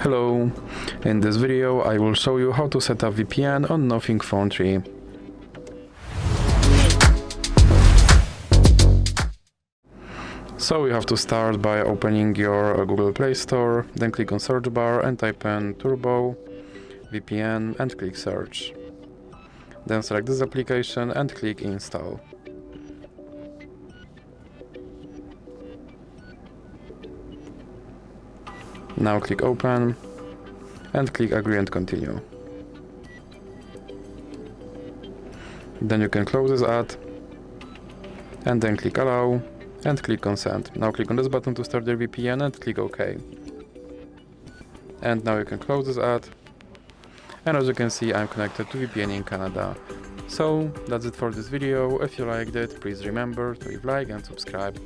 Hello, in this video I will show you how to set up VPN on Nothing Phone 3. So you have to start by opening your Google Play Store, then click on search bar and type in Turbo VPN and click search. Then select this application and click install. Now click open and click agree and continue. Then you can close this ad and then click allow and click consent. Now click on this button to start your VPN and click OK. And now you can close this ad. And as you can see, I'm connected to VPN in Canada. So that's it for this video. If you liked it, please remember to leave a like and subscribe.